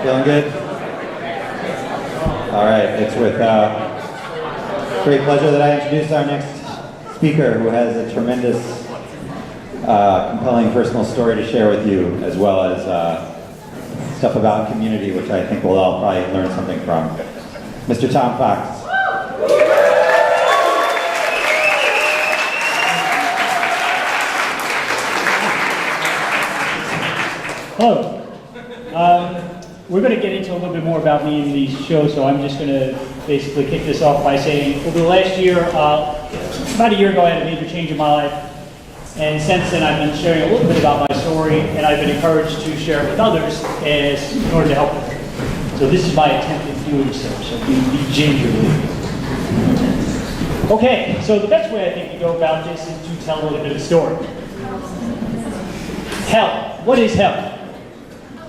Feeling good? All right, it's with great pleasure that I introduce our next speaker, who has a tremendous, compelling personal story to share with you, as well as stuff about community, which I think we'll all probably learn something from. Mr. Thom Fox. Hello. We're going to get into a little bit more about me in the show, so I'm just going to basically kick this off by saying over the last year, about a year ago, I had a major change in my life, and since then I've been sharing a little bit about my story, and I've been encouraged to share it with others in order to help them. So this is my attempt at doing so be gingerly. Okay, so the best way I think to go about this is to tell a little bit of the story. Hell. What is hell?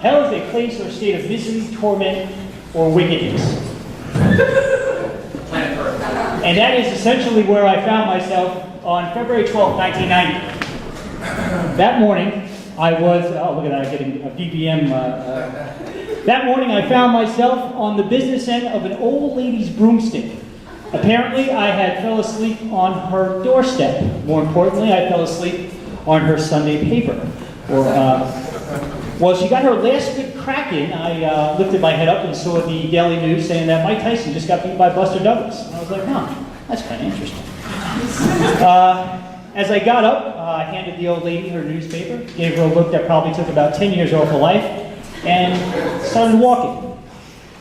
Hell is a place or state of misery, torment, or wickedness. And that is essentially where I found myself on February 12, 1990. That morning, I was, oh look at that, I'm getting a BBM. That morning, I found myself on the business end of an old lady's broomstick. Apparently, I had fell asleep on her doorstep. More importantly, I fell asleep on her Sunday paper. Well, she got her last good crack in. I lifted my head up and saw the Daily News saying that Mike Tyson just got beat by Buster Douglas. And I was like, huh, that's kind of interesting. As I got up, I handed the old lady her newspaper, gave her a look that probably took about 10 years off her life, and started walking.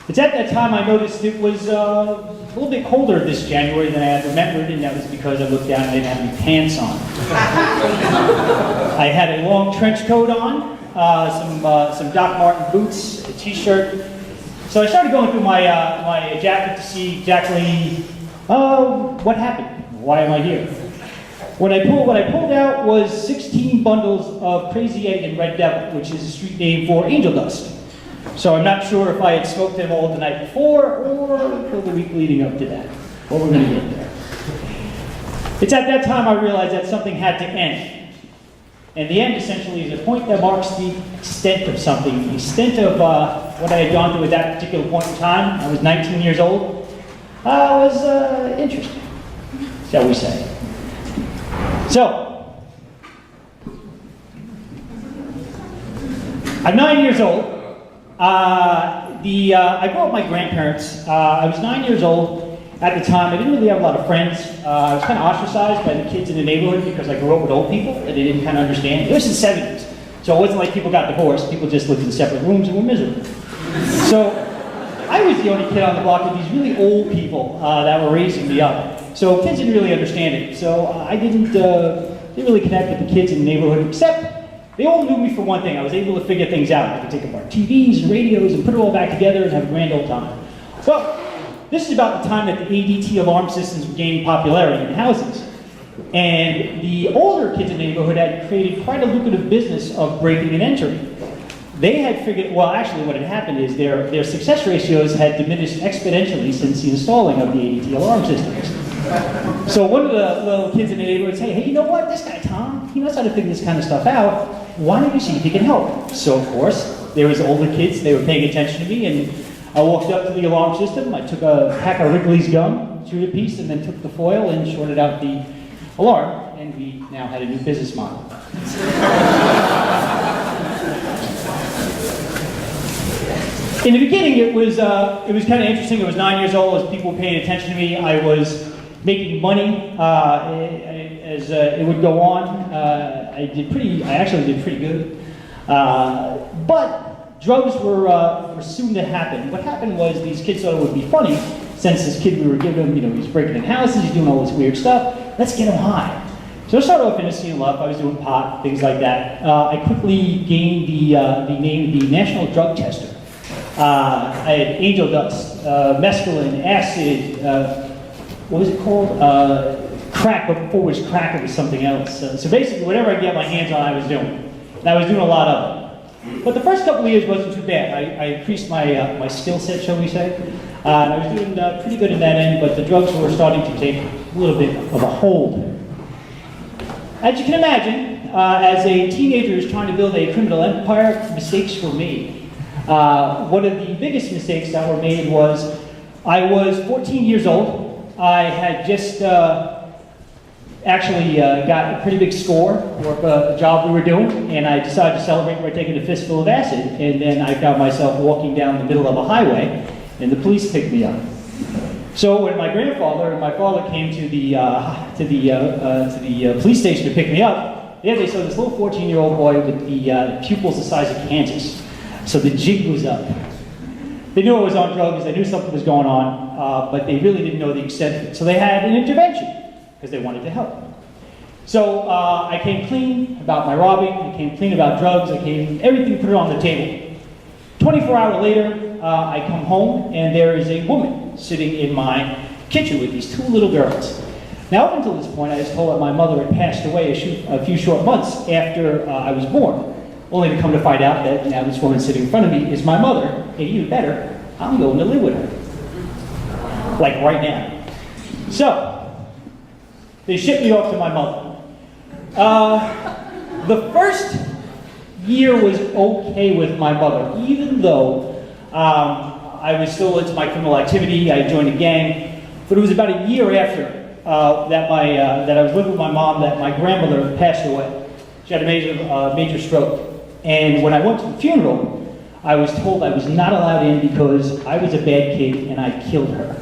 It's at that time I noticed it was a little bit colder this January than I had remembered, and that was because I looked down and I didn't have any pants on. I had a long trench coat on, some Doc Marten boots, a t-shirt. So I started going through my jacket to see exactly what happened. Why am I here? What I pulled out was 16 bundles of Crazy Eddie and Red Devil, which is a street name for angel dust. So I'm not sure if I had smoked them all the night before or for the week leading up to that. But we're going to get there. It's at that time I realized that something had to end. And the end essentially is a point that marks the extent of something, the extent of what I had gone through at that particular point in time. I was 19 years old. It was interesting, shall we say. So, I'm 9 years old. I grew up with my grandparents. I was 9 years old. At the time, I didn't really have a lot of friends. I was kind of ostracized by the kids in the neighborhood because I grew up with old people and they didn't kind of understand. It was the 70s, so it wasn't like people got divorced. People just lived in separate rooms and were miserable. So I was the only kid on the block with these really old people that were raising me up. So kids didn't really understand it. So I didn't really connect with the kids in the neighborhood, except they all knew me for one thing. I was able to figure things out. I could take apart TVs and radios and put it all back together and have a grand old time. Well, this is about the time that the ADT alarm systems were gaining popularity in houses. And the older kids in the neighborhood had created quite a lucrative business of breaking and entering. They had figured, well actually what had happened is their success ratios had diminished exponentially since the installing of the ADT alarm systems. So one of the little kids in the neighborhood said, hey, you know what, this guy Tom, he knows how to figure this kind of stuff out. Why don't you see if he can help? So of course, there was older kids, they were paying attention to me, and I walked up to the alarm system, I took a pack of Wrigley's gum, chewed a piece, and then took the foil and shorted out the alarm, and we now had a new business model. In the beginning, it was kind of interesting. I was 9 years old, as people were paying attention to me. I was making money as it would go on. I actually did pretty good. But drugs were soon to happen. What happened was these kids thought it would be funny, since this kid we were giving him, he's breaking in houses, he's doing all this weird stuff, let's get him high. So I started off innocent enough, I was doing pot, things like that. I quickly gained the name, the National Drug Tester. I had angel dust, mescaline, acid, what was it called? Crack, but before it was crack, it was something else. So basically, whatever I could get my hands on, I was doing. And I was doing a lot of it. But the first couple of years wasn't too bad. I increased my skill set, shall we say. And I was doing pretty good in that end, but the drugs were starting to take a little bit of a hold. As you can imagine, as a teenager who's trying to build a criminal empire, mistakes were made. One of the biggest mistakes that were made was I was 14 years old. I had just actually got a pretty big score for the job we were doing, and I decided to celebrate by taking a fistful of acid, and then I found myself walking down the middle of a highway, and the police picked me up. So when my grandfather and my father came to the police station to pick me up, there they saw this little 14-year-old boy with the pupils the size of Kansas. So the jig was up. They knew I was on drugs, they knew something was going on, but they really didn't know the extent of it. So they had an intervention, because they wanted to help. So I came clean about my robbing, I came clean about drugs, I came, everything put it on the table. 24 hours later, I come home, and there is a woman sitting in my kitchen with these two little girls. Now, up until this point, I was told that my mother had passed away a few short months after I was born, only to come to find out that now this woman sitting in front of me is my mother, and even better, I'm going to live with her. Like right now. So, they shipped me off to my mother. The first year was okay with my mother, even though I was still into my criminal activity. I joined a gang, but it was about a year after that I was living with my mom that my grandmother passed away. She had a major stroke, and when I went to the funeral, I was told I was not allowed in because I was a bad kid and I killed her.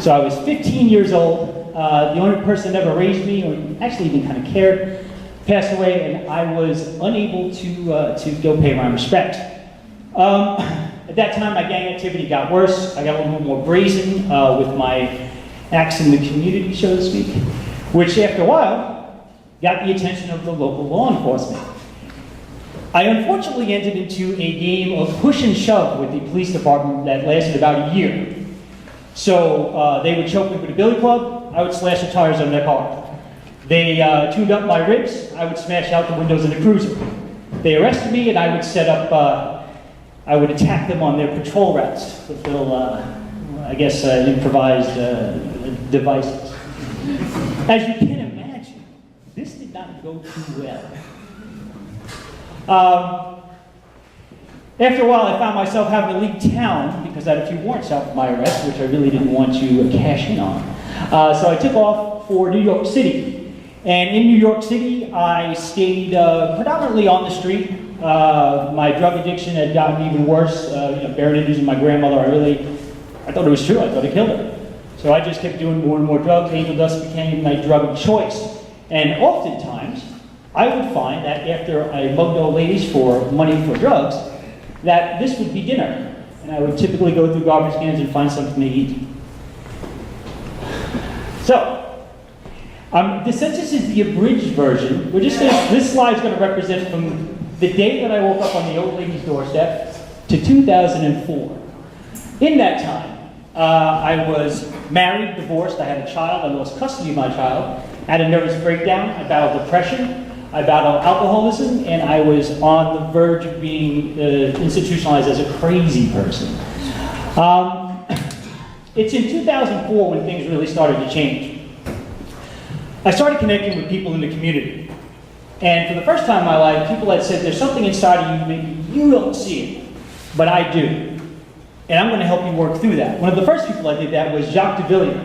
So I was 15 years old. The only person that ever raised me, or actually even kind of cared, passed away, and I was unable to go pay my respect. At that time, my gang activity got worse. I got a little more brazen with my acts in the community, so to speak, which after a while got the attention of the local law enforcement. I unfortunately entered into a game of push and shove with the police department that lasted about a year. So they would choke me with a billy club, I would slash the tires on their car. They tuned up my ribs, I would smash out the windows of the cruiser. They arrested me, and I would set up, I would attack them on their patrol routes with little, I guess, improvised devices. As you can imagine, this did not go too well. After a while, I found myself having to leave town because I had a few warrants out for my arrest, which I really didn't want to cash in on. So I took off for New York City. And in New York City, I stayed predominantly on the street. My drug addiction had gotten even worse. Bearing the news of my grandmother, I thought it was true. I thought I killed her. So I just kept doing more and more drugs. Angel dust became my drug of choice. And oftentimes, I would find that after I mugged old ladies for money for drugs, that this would be dinner. And I would typically go through garbage cans and find something to eat. So, since this is the abridged version, this slide's going to represent from the day that I woke up on the old lady's doorstep to 2004. In that time, I was married, divorced, I had a child, I lost custody of my child, had a nervous breakdown, I battled depression, I battled alcoholism, and I was on the verge of being institutionalized as a crazy person. It's in 2004 when things really started to change. I started connecting with people in the community. And for the first time in my life, people had said, there's something inside of you, maybe you don't see it, but I do. And I'm going to help you work through that. One of the first people I did that was Jacques de Villiers.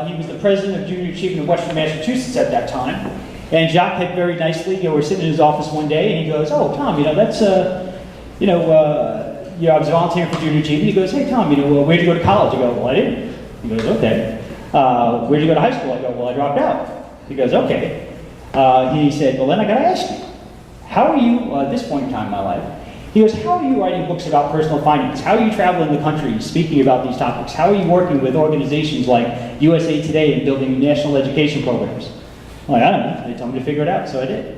He was the president of Junior Achievement of Western Massachusetts at that time. And Jacques had very nicely, we were sitting in his office one day, and he goes, oh, Tom, that's, I was volunteering for Junior Achievement. He goes, hey, Tom, where'd you go to college? I go, well, I didn't. He goes, okay. Where'd you go to high school? I go, well, I dropped out. He goes, okay. He said, well, then I got to ask you, how are you, at this point in time in my life, he goes, how are you writing books about personal finance? How are you traveling the country speaking about these topics? How are you working with organizations like USA Today and building national education programs? I'm like, I don't know. They told me to figure it out, so I did.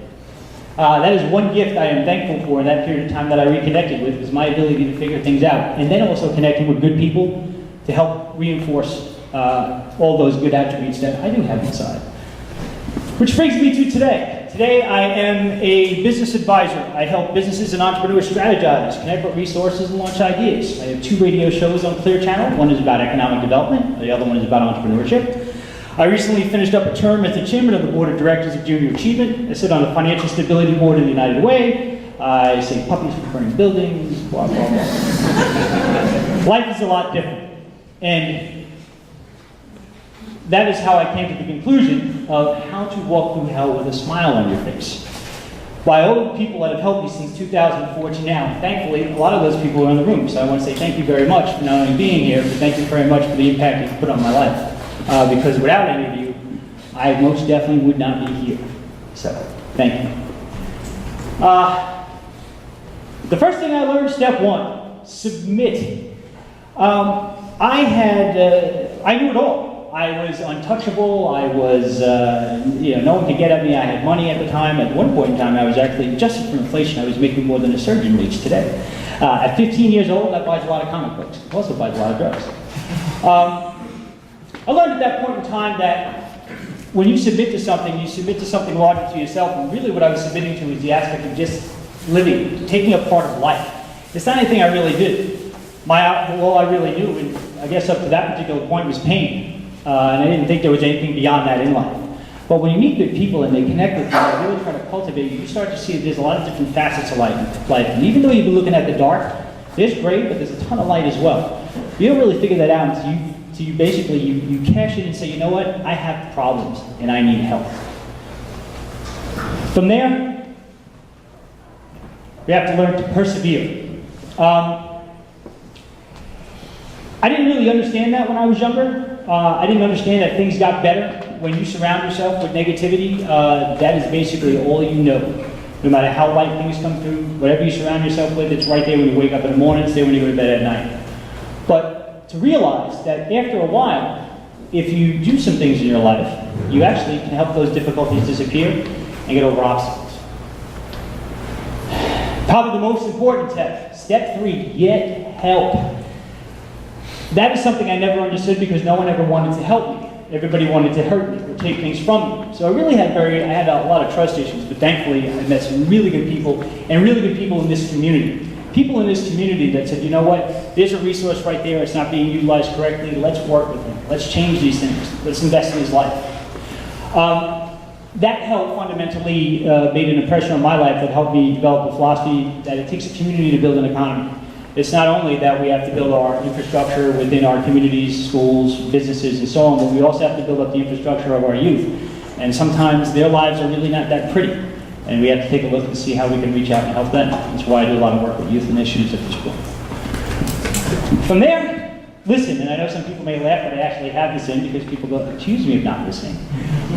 That is one gift I am thankful for in that period of time that I reconnected with, is my ability to figure things out. And then also connecting with good people to help reinforce all those good attributes that I do have inside. Which brings me to today. Today I am a business advisor. I help businesses and entrepreneurs strategize, connect with resources, and launch ideas. I have 2 radio shows on Clear Channel. One is about economic development, the other one is about entrepreneurship. I recently finished up a term as the chairman of the board of directors of Junior Achievement. I sit on the financial stability board of the United Way. I say puppies for burning buildings, blah, blah, blah. Life is a lot different. And that is how I came to the conclusion of how to walk through hell with a smile on your face. By all the people that have helped me since 2004 to now, thankfully, a lot of those people are in the room. So I want to say thank you very much for not only being here, but thank you very much for the impact you've put on my life. Because without any of you, I most definitely would not be here. So, thank you. The first thing I learned, step one, submit. I knew it all. I was untouchable. I was, no one could get at me. I had money at the time. At one point in time, I was actually, adjusted for inflation, I was making more than a surgeon makes today. At 15 years old, that buys a lot of comic books. It also buys a lot of drugs. I learned at that point in time that when you submit to something larger to yourself, and really what I was submitting to was the aspect of just living, taking a part of life. It's not anything I really did. All I really knew, and I guess up to that particular point, was pain. And I didn't think there was anything beyond that in life. But when you meet good people and they connect with you and really try to cultivate you, you start to see that there's a lot of different facets of life. And even though you've been looking at the dark, there's great, but there's a ton of light as well. You don't really figure that out until you basically cash in and say, you know what, I have problems and I need help. From there, we have to learn to persevere. I didn't really understand that when I was younger. I didn't understand that things got better when you surround yourself with negativity. That is basically all you know. No matter how light things come through, whatever you surround yourself with, it's right there when you wake up in the morning, it's there when you go to bed at night. But to realize that after a while, if you do some things in your life, you actually can help those difficulties disappear and get over obstacles. Probably the most important step 3, get help. That is something I never understood because no one ever wanted to help me. Everybody wanted to hurt me or take things from me. So I really had a lot of trust issues, but thankfully I met some really good people and really good people in this community. People in this community that said, you know what, there's a resource right there, it's not being utilized correctly, let's work with him, let's change these things, let's invest in his life. That help fundamentally made an impression on my life that helped me develop a philosophy that it takes a community to build an economy. It's not only that we have to build our infrastructure within our communities, schools, businesses, and so on, but we also have to build up the infrastructure of our youth. And sometimes their lives are really not that pretty. And we have to take a look and see how we can reach out and help them. That's why I do a lot of work with youth initiatives at the school. From there, listen. And I know some people may laugh that I actually have this in because people accuse me of not listening.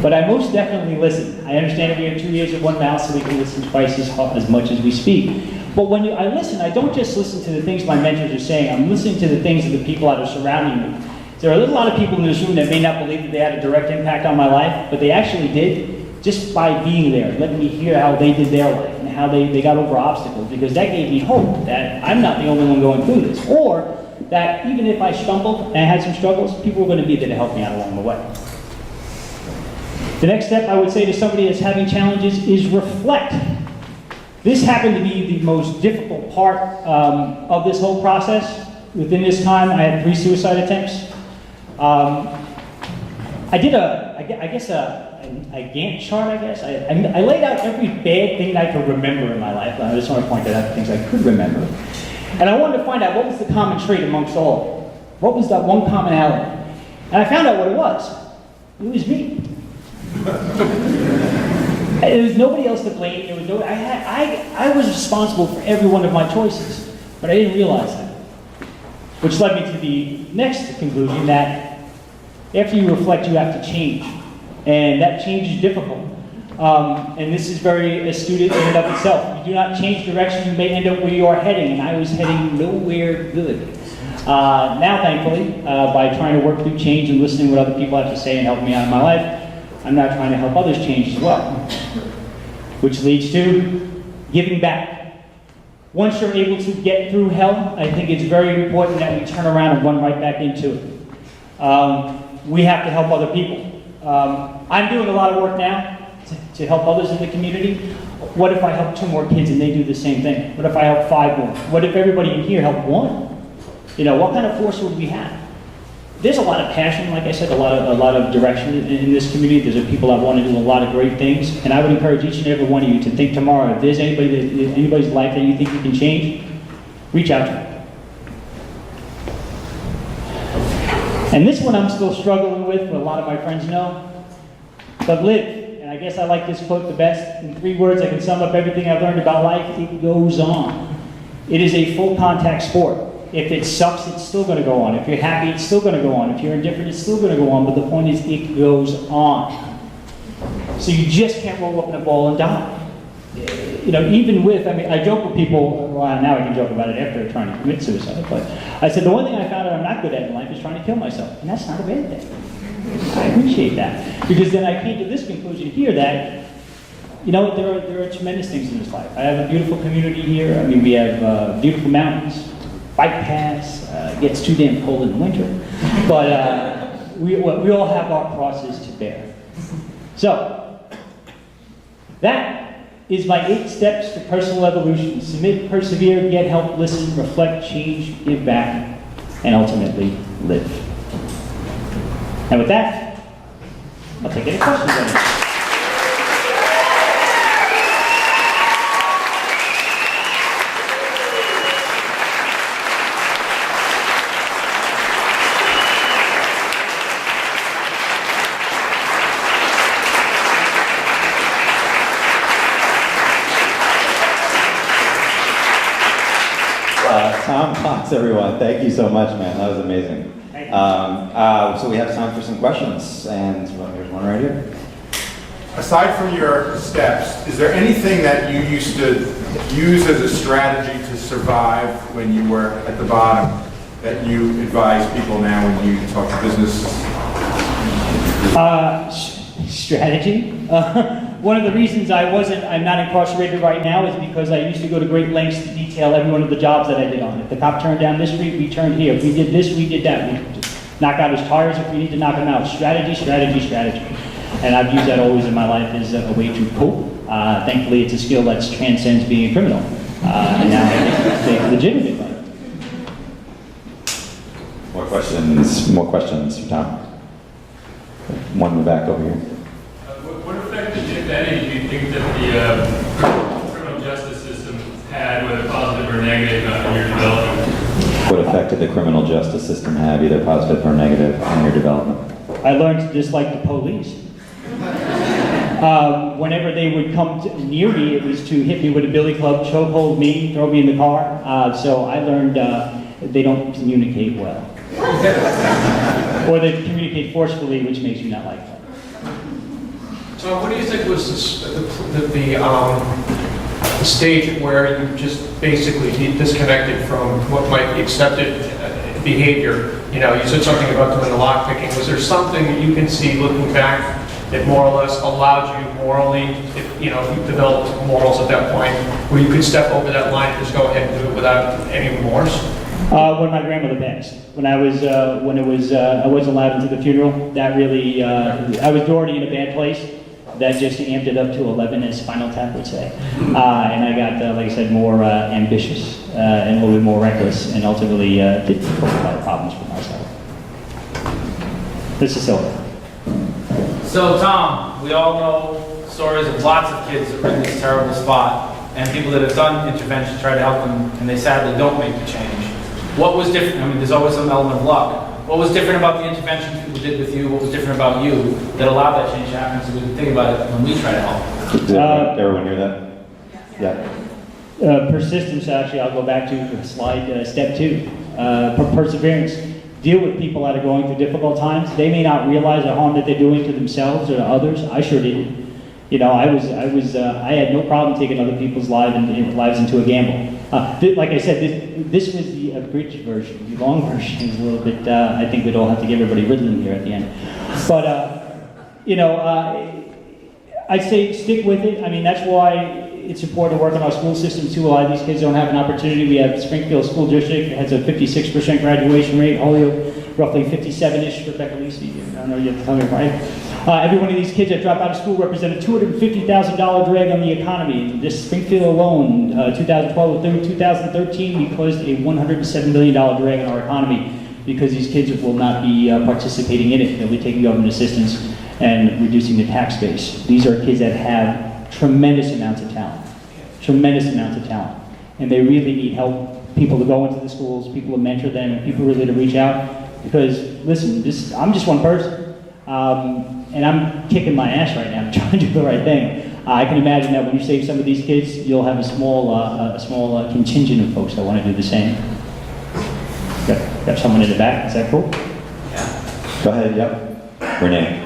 But I most definitely listen. I understand that we have 2 ears and 1 mouth, so we can listen twice as much as we speak. But when I listen, I don't just listen to the things my mentors are saying. I'm listening to the things of the people that are surrounding me. There are a lot of people in this room that may not believe that they had a direct impact on my life, but they actually did just by being there, letting me hear how they did their life and how they got over obstacles, because that gave me hope that I'm not the only one going through this, or that even if I stumbled and I had some struggles, people were going to be there to help me out along the way. The next step I would say to somebody that's having challenges is reflect. This happened to be the most difficult part of this whole process. Within this time, I had 3 suicide attempts. I did a Gantt chart, I guess. I laid out every bad thing that I could remember in my life. I just want to point out the things I could remember. And I wanted to find out what was the common trait amongst all of them. What was that one commonality? And I found out what it was. It was me. There was nobody else to blame. There was I was responsible for every one of my choices, but I didn't realize that. Which led me to the next conclusion that after you reflect, you have to change. And that change is difficult. And this is very astute in and of itself. You do not change direction, you may end up where you are heading, and I was heading nowhere good. Now, thankfully, by trying to work through change and listening to what other people have to say and help me out in my life, I'm now trying to help others change as well. Which leads to giving back. Once you're able to get through hell, I think it's very important that we turn around and run right back into it. We have to help other people. I'm doing a lot of work now to help others in the community. What if I help 2 more kids and they do the same thing? What if I help 5 more? What if everybody in here helped 1? You know, what kind of force would we have? there's a lot of passion, like I said, a lot of direction in this community. There's people that want to do a lot of great things, and I would encourage each and every one of you to think tomorrow, if there's anybody's life that you think you can change, reach out to them. And this one I'm still struggling with, but a lot of my friends know. But live. And I guess I like this quote the best. In 3 words, I can sum up everything I've learned about life. It goes on. It is a full contact sport. If it sucks, it's still going to go on. If you're happy, it's still going to go on. If you're indifferent, it's still going to go on. But the point is, it goes on. So you just can't roll up in a ball and die. You know, even with, I mean, I joke with people, well, now I can joke about it after trying to commit suicide, but I said, the one thing I found out I'm not good at in life is trying to kill myself. And that's not a bad thing. I appreciate that. Because then I came to this conclusion here that, you know, there are tremendous things in this life. I have a beautiful community here. I mean, we have beautiful mountains, bike paths. It gets too damn cold in the winter. But we all have our crosses to bear. So, that is my 8 steps to personal evolution. Submit, persevere, get help, listen, reflect, change, give back, and ultimately live. And with that, I'll take any questions on it. Thom Fox, everyone. Thank you so much, man. That was amazing. So we have time for some questions, and here's one right here. Aside from your steps, is there anything that you used to use as a strategy to survive when you were at the bottom that you advise people now when you talk to business? Strategy. One of the reasons I'm not incarcerated right now is because I used to go to great lengths to detail every one of the jobs that I did on it. If the cop turned down this street, we turned here. If we did this, we did that. We knock out his tires if we need to knock him out. Strategy, strategy, strategy. And I've used that always in my life as a way to cope. Thankfully, it's a skill that transcends being a criminal. And now I think it's legitimate. More questions for Tom. One in the back over here. What effect, if any, do you think that the criminal justice system had, whether positive or negative, on your development? What effect did the criminal justice system have, either positive or negative, on your development? I learned to dislike the police. Whenever they would come near me, it was to hit me with a billy club, chokehold me, throw me in the car. So I learned they don't communicate well. Or they communicate forcefully, which makes you not like them. So what do you think was the stage where you just basically disconnected from what might be accepted behavior? You know, you said something about doing the lock picking. Was there something that you can see looking back that more or less allowed you morally, if you developed morals at that point, where you could step over that line and just go ahead and do it without any remorse? When my grandmother passed, I wasn't allowed into the funeral. That really, I was already in a bad place. That just amped it up to 11, as Spinal Tap would say. And I got, like I said, more ambitious and a little bit more reckless, and ultimately did a lot of problems for myself. This is Silver. So, Tom, we all know stories of lots of kids that are in this terrible spot, and people that have done intervention try to help them, and they sadly don't make the change. What was different? I mean, there's always some element of luck. What was different about the interventions people did with you? What was different about you that allowed that change to happen, so we can think about it when we try to help? Did everyone hear that? Yeah. Persistence, actually, I'll go back to slide step 2. Perseverance. Deal with people that are going through difficult times. They may not realize the harm that they're doing to themselves or to others. I sure didn't. You know, I had no problem taking other people's lives into a gamble. Like I said, this was the abridged version. The long version is a little bit, I think we'd all have to get everybody riddling here at the end. But, I'd say stick with it. I mean, that's why it's important to work on our school system too. A lot of these kids don't have an opportunity. We have Springfield School District that has a 56% graduation rate. Holyoke, roughly 57-ish. Rebecca Lisi, I don't know, you have to tell me, right? Every one of these kids that drop out of school represent a $250,000 drag on the economy. In just Springfield alone, 2012 through 2013, we caused a $107 billion drag on our economy because these kids will not be participating in it. They'll be taking government assistance and reducing the tax base. These are kids that have tremendous amounts of talent, and they really need help. People to go into the schools, people to mentor them, and people really to reach out. Because listen, I'm just one person, and I'm kicking my ass right now, trying to do the right thing. I can imagine that when you save some of these kids, you'll have a small contingent of folks that want to do the same. Got someone in the back. Is that cool? Go ahead. Yep. Renee.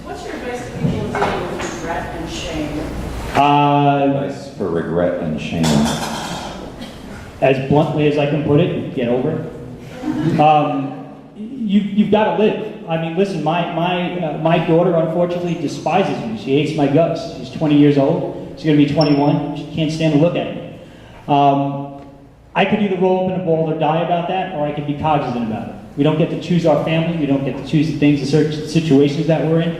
What's your advice to people dealing with regret and shame? Advice for regret and shame. As bluntly as I can put it, get over it. You've got to live. I mean, listen, my daughter unfortunately despises me. She hates my guts. She's 20 years old. She's going to be 21. She can't stand to look at me. I could either roll up in a ball or die about that, or I could be cognizant about it. We don't get to choose our family. We don't get to choose the things, the certain situations that we're in.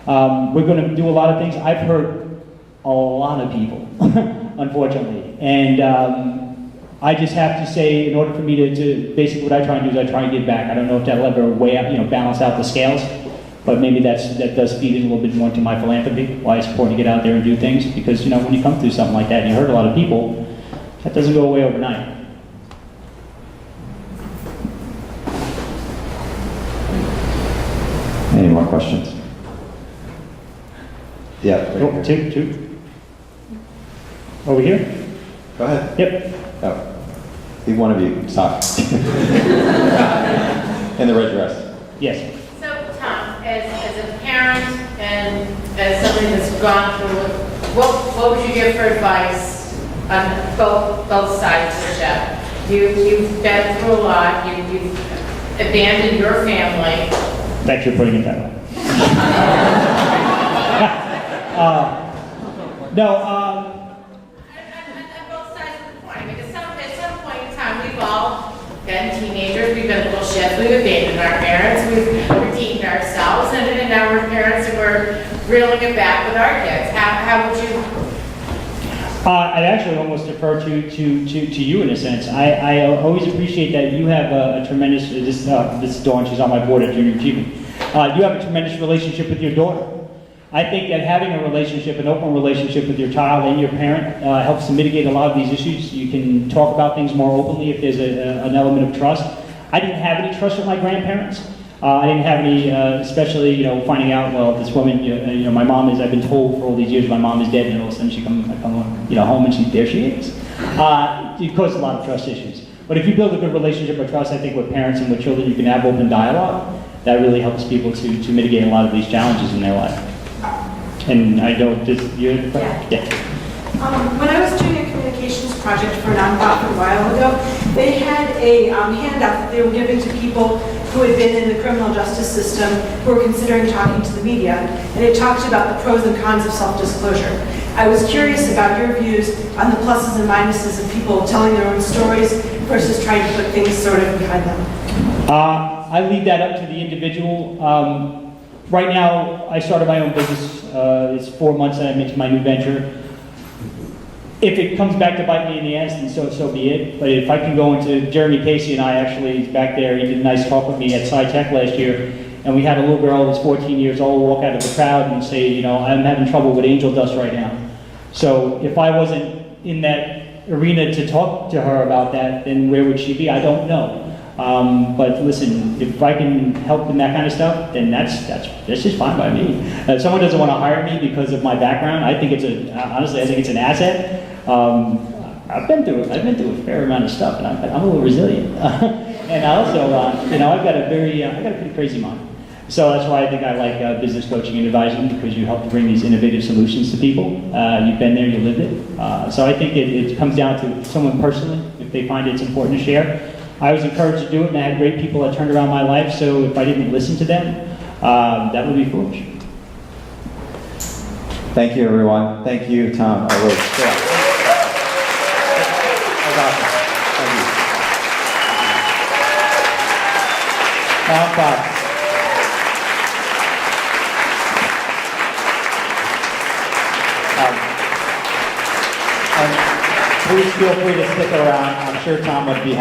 We're going to do a lot of things. I've hurt a lot of people, unfortunately. And I just have to say, in order for me to basically what I try and do is I try and give back. I don't know if that'll ever weigh out, balance out the scales, but maybe that does feed in a little bit more into my philanthropy, why it's important to get out there and do things, because when you come through something like that and you hurt a lot of people, that doesn't go away overnight. Any more questions? Yeah. Right Oh, here. two. Over here? Go ahead. Yep. Oh. Be one of you. Stop. In the red dress. Yes. So, Tom, as a parent and as somebody that's gone through, what would you give for advice on both sides of the ship? You've been through a lot. You've abandoned your family. Thanks for putting it that way. No. On both sides of the coin, because at some point in time, we've all been teenagers, we've been little shits, we've abandoned our parents, we've redeemed ourselves, and now we're parents and we're reeling it back with our kids. How would you? I'd actually almost defer to you in a sense. I always appreciate that you have a tremendous, this is Dawn, she's on my board at Junior Achievement. You have a tremendous relationship with your daughter. I think that having a relationship, an open relationship with your child and your parent helps to mitigate a lot of these issues. You can talk about things more openly if there's an element of trust. I didn't have any trust with my grandparents. I didn't have any, especially, finding out, well, this woman, my mom is, I've been told for all these years my mom is dead, and all of a sudden I come home and there she is. It causes a lot of trust issues. But if you build a good relationship of trust, I think with parents and with children, you can have open dialogue. That really helps people to mitigate a lot of these challenges in their life. And I don't just, yeah. When I was doing a communications project for a nonprofit a while ago, they had a handout that they were giving to people who had been in the criminal justice system who were considering talking to the media, and it talked about the pros and cons of self-disclosure. I was curious about your views on the pluses and minuses of people telling their own stories versus trying to put things sort of behind them. I leave that up to the individual. Right now, I started my own business. It's 4 months that I'm into my new venture. If it comes back to bite me in the ass, then so be it. But if I can go into, Jeremy Casey and I actually, he's back there, he did a nice talk with me at SciTech last year, and we had a little girl who's 14 years old walk out of the crowd and say, I'm having trouble with angel dust right now. So if I wasn't in that arena to talk to her about that, then where would she be? I don't know. But listen, if I can help in that kind of stuff, then that's just fine by me. If someone doesn't want to hire me because of my background, I think honestly, I think it's an asset. I've been through a fair amount of stuff, and I'm a little resilient. And I also, I've got a pretty crazy mind. So that's why I think I like business coaching and advising, because you help to bring these innovative solutions to people. You've been there, you lived it. So I think it comes down to someone personally, if they find it's important to share. I was encouraged to do it, and I had great people that turned around my life, so if I didn't listen to them, that would be foolish. Thank you, everyone. Thank you, Tom. That was awesome. Thank you. Thom Fox. Please feel free to stick around. I'm sure Tom would be happy.